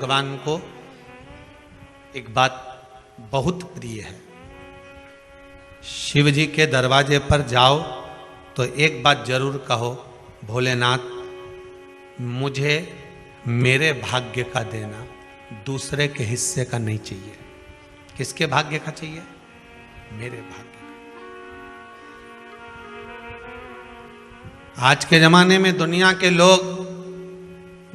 भगवान को एक बात बहुत प्रिय है। शिव जी के दरवाजे पर जाओ तो एक बात जरूर कहो, भोलेनाथ मुझे मेरे भाग्य का देना, दूसरे के हिस्से का नहीं चाहिए। किसके भाग्य का चाहिए? मेरे भाग्य का। आज के जमाने में दुनिया के लोग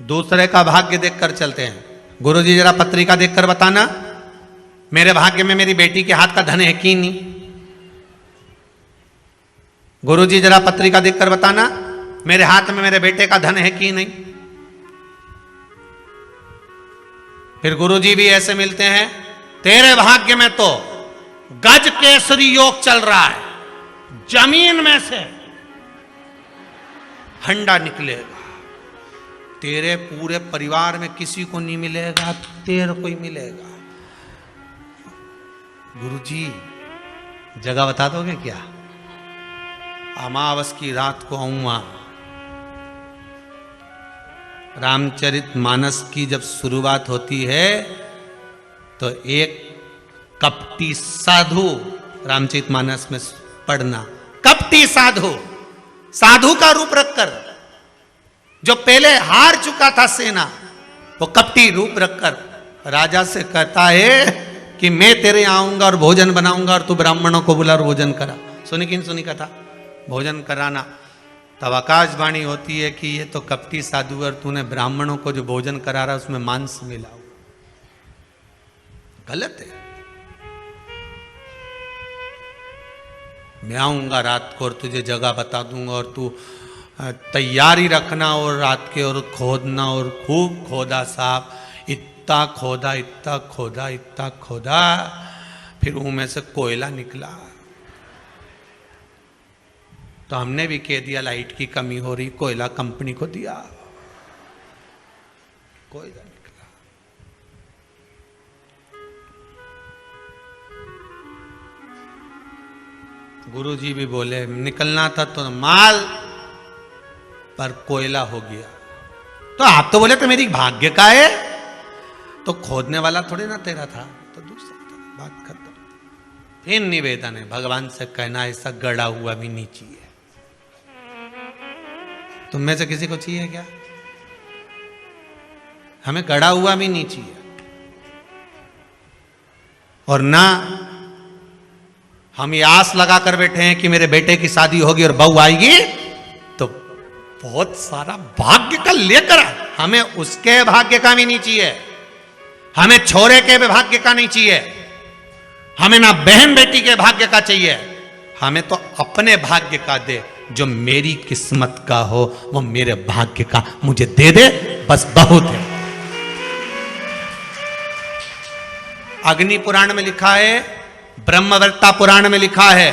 दूसरे का भाग्य देखकर चलते हैं। गुरुजी जरा पत्रिका देखकर बताना, मेरे भाग्य में मेरी बेटी के हाथ का धन है कि नहीं। गुरुजी जरा पत्रिका देखकर बताना, मेरे हाथ में मेरे बेटे का धन है कि नहीं। फिर गुरुजी भी ऐसे मिलते हैं, तेरे भाग्य में तो गज केसरी योग चल रहा है, जमीन में से हंडा निकलेगा, तेरे पूरे परिवार में किसी को नहीं मिलेगा, तेरे को ही मिलेगा। गुरुजी जगह बता दोगे क्या? अमावस की रात को आऊंगा। रामचरितमानस की जब शुरुआत होती है तो एक कपटी साधु रामचरितमानस में पढ़ना, कपटी साधु, साधु का रूप रखकर, जो पहले हार चुका था सेना, वो कपटी रूप रखकर राजा से कहता है कि मैं तेरे यहाँ आऊंगा और भोजन बनाऊंगा और तू ब्राह्मणों को बुला और भोजन करा। सुनी कि नहीं सुनी कथा? भोजन कराना। तब आकाशवाणी होती है कि ये तो कपटी साधु और तूने ब्राह्मणों को जो भोजन करा रहा उसमें मांस मिला। गलत है। मैं आऊंगा रात को और तुझे जगह बता दूंगा और तू तैयारी रखना, और रात के और खोदना, और खूब खोदा साहब, इतना खोदा इतना खोदा इतना खोदा, फिर उनमें से कोयला निकला। तो हमने भी कह दिया लाइट की कमी हो रही, कोयला कंपनी को दिया, कोयला निकला। गुरुजी भी बोले निकलना था तो माल, पर कोयला हो गया। तो आप तो बोले तो मेरी भाग्य का है, तो खोदने वाला थोड़ी ना तेरा था, तो दूसरा था, बात खत्म। फिर निवेदन है भगवान से कहना, ऐसा गड़ा हुआ भी नहीं चाहिए। तुम में से किसी को चाहिए क्या? हमें गड़ा हुआ भी नहीं चाहिए। और ना हम ये आस लगा कर बैठे हैं कि मेरे बेटे की शादी होगी और बहू आएगी तो बहुत सारा भाग्य का लेकर, हमें उसके भाग्य का भी नहीं चाहिए, हमें छोरे के भी भाग्य का नहीं चाहिए, हमें ना बहन बेटी के भाग्य का चाहिए, हमें तो अपने भाग्य का दे। जो मेरी किस्मत का हो वो मेरे भाग्य का मुझे दे दे, बस बहुत है। अग्नि पुराण में लिखा है, ब्रह्मवर्ता पुराण में लिखा है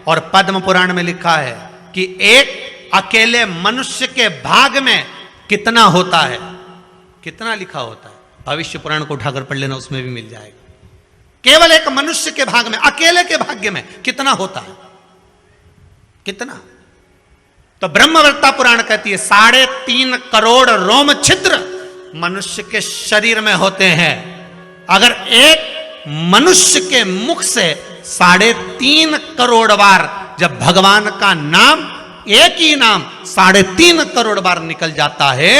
और पद्म पुराण में लिखा है कि एक अकेले मनुष्य के भाग में कितना होता है, कितना लिखा होता है। भविष्य पुराण को उठाकर पढ़ लेना, उसमें भी मिल जाएगा। केवल एक मनुष्य के भाग में, अकेले के भाग्य में कितना होता है, कितना। तो ब्रह्मवर्ता पुराण कहती है 3.5 करोड़ रोम छिद्र मनुष्य के शरीर में होते हैं। अगर एक मनुष्य के मुख से 3.5 करोड़ बार जब भगवान का नाम, एक ही नाम 3.5 करोड़ बार निकल जाता है,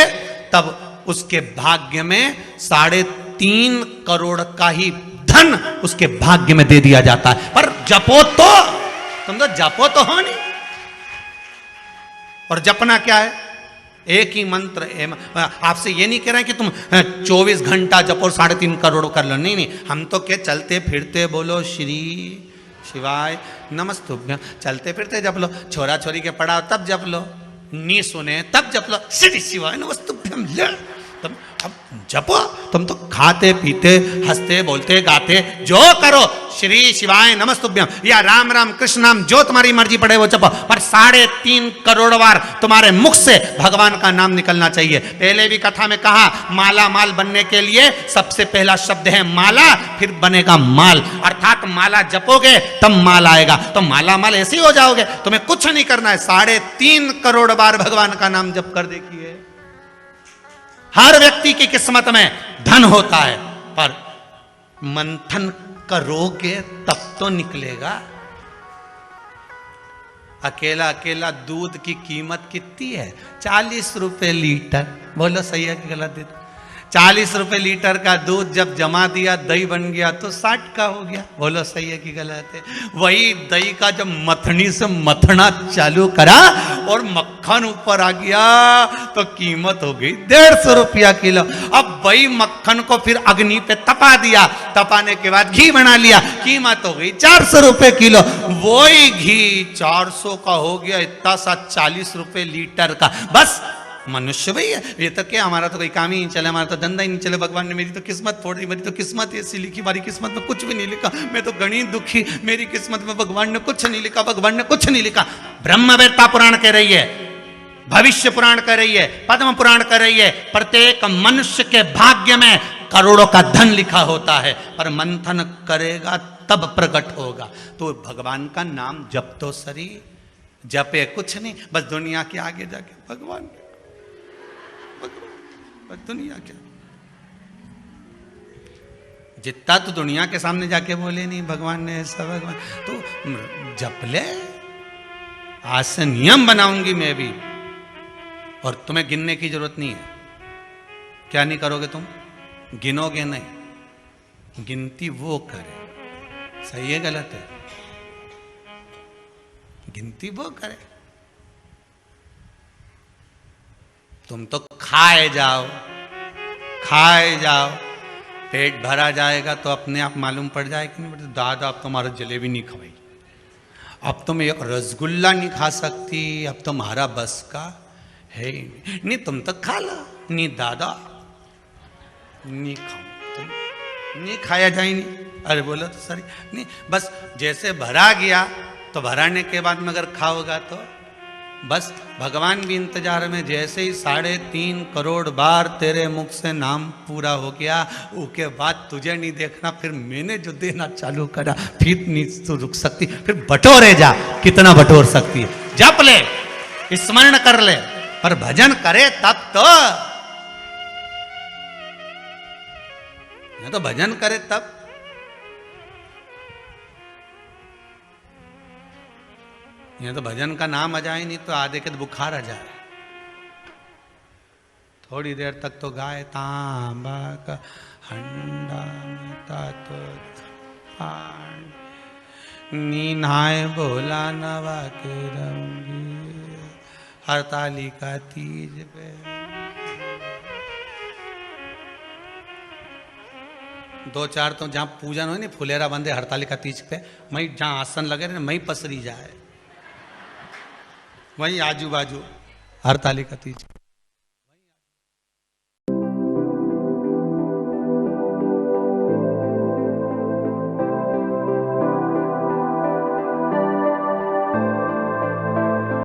तब उसके भाग्य में 3.5 करोड़ का ही धन उसके भाग्य में दे दिया जाता है। पर जपो तो, तुम तो जपो तो हो नहीं। और जपना क्या है? एक ही मंत्र। आपसे ये नहीं कह रहे हैं कि तुम 24 घंटा जपो 3.5 करोड़ कर लो, नहीं नहीं। हम तो क्या, चलते फिरते बोलो श्री शिवाय नमस्तुभ्यं, चलते फिरते जप लो, छोरा छोरी के पढ़ाओ तब जप लो, नी सुने तब जप लो, श्री शिवाय नमस्तुभ्यं। तुम अब जपो, तुम तो खाते पीते हंसते बोलते गाते जो करो, श्री शिवाय नमस्तुभ्यं या राम राम कृष्ण नाम, जो तुम्हारी मर्जी पड़े वो जपो, पर 3.5 करोड़ बार तुम्हारे मुख से भगवान का नाम निकलना चाहिए। पहले भी कथा में कहा, माला माल बनने के लिए सबसे पहला शब्द है माला, फिर बनेगा माल, अर्थात माला जपोगे तब माल आएगा। तो माला माल ऐसे ही हो जाओगे, तुम्हें कुछ नहीं करना है, 3.5 करोड़ बार भगवान का नाम जप कर देखिए। हर व्यक्ति की किस्मत में धन होता है, पर मंथन करोगे तब तो निकलेगा। अकेला अकेला दूध की कीमत कितनी है? 40 रुपए लीटर। बोलो सही है कि गलत है? 40 रुपए लीटर का दूध जब जमा दिया, दही बन गया तो 60 का हो गया। बोलो सही है कि गलत है? वही दही का जब मथनी से मथना चालू करा और मक्खन ऊपर आ गया तो कीमत हो गई 150 रुपया किलो। अब वही मक्खन को फिर अग्नि पे तपा दिया, तपाने के बाद घी बना लिया, कीमत हो गई 400 रुपए किलो। वही घी 400 का हो गया, इतना सा 40 रुपए लीटर का। बस मनुष्य भाई है ये तो क्या, हमारा तो कोई काम ही नहीं चले, हमारा तो धंधा ही नहीं चले। भगवान ने मेरी तो किस्मत फोड़ दी, मेरी तो किस्मत ऐसी लिखी, हमारी किस्मत में कुछ भी नहीं लिखा, मैं तो गणित दुखी, मेरी किस्मत में भगवान ने कुछ नहीं लिखा, भगवान ने कुछ नहीं लिखा। ब्रह्मवेत्ता पुराण कह रही है, भविष्य पुराण कह रही है, पद्म पुराण कह रही है, प्रत्येक मनुष्य के भाग्य में करोड़ों का धन लिखा होता है, पर मंथन करेगा तब प्रकट होगा। तो भगवान का नाम जप तो सरी, जपे कुछ नहीं, बस दुनिया के आगे जाके भगवान दुनिया क्या, जितना तो दुनिया के सामने जाके बोले नहीं भगवान ने ऐसा, भगवान तो जप ले। आज से नियम बनाऊंगी मैं भी, और तुम्हें गिनने की जरूरत नहीं है। क्या नहीं करोगे तुम? गिनोगे नहीं, गिनती वो करे। सही है गलत है? गिनती वो करे, तुम तो खाए जाओ, खाए जाओ, पेट भरा जाएगा तो अपने आप मालूम पड़ जाएगा कि नहीं, दादा अब तुम्हारा जलेबी नहीं खवाई, अब तुम एक रसगुल्ला नहीं खा सकती, अब तुम्हारा बस का है ही नहीं, तुम तो खा लो। नहीं दादा नहीं खाओ, तुम नहीं खाया जाए नहीं। अरे बोलो तो सही नहीं, बस जैसे भरा गया तो भराने के बाद में अगर खाओगा तो बस भगवान भी इंतजार में। जैसे ही 3.5 करोड़ बार तेरे मुख से नाम पूरा हो गया, उसके बाद तुझे नहीं देखना, फिर मैंने जो देना चालू करा फिर नहीं तो रुक सकती, फिर बटोरे जा, कितना बटोर सकती है। जप ले, स्मरण कर ले, पर भजन करे तब तो, तो भजन करे तब। ये तो भजन का नाम आ जाए नहीं तो आधे के तो बुखार आ जाए। थोड़ी देर तक तो गाए तांबा का हंडा तो नीनाए बोला नवा के रंगी हरतालिका तीज पे। दो चार तो जहाँ पूजन हो नहीं, फुलेरा बंदे हरतालिका तीज पे, वहीं जहाँ आसन लगे ना वहीं पसरी जाए, वहीं आजू बाजू हरतालिका तीज।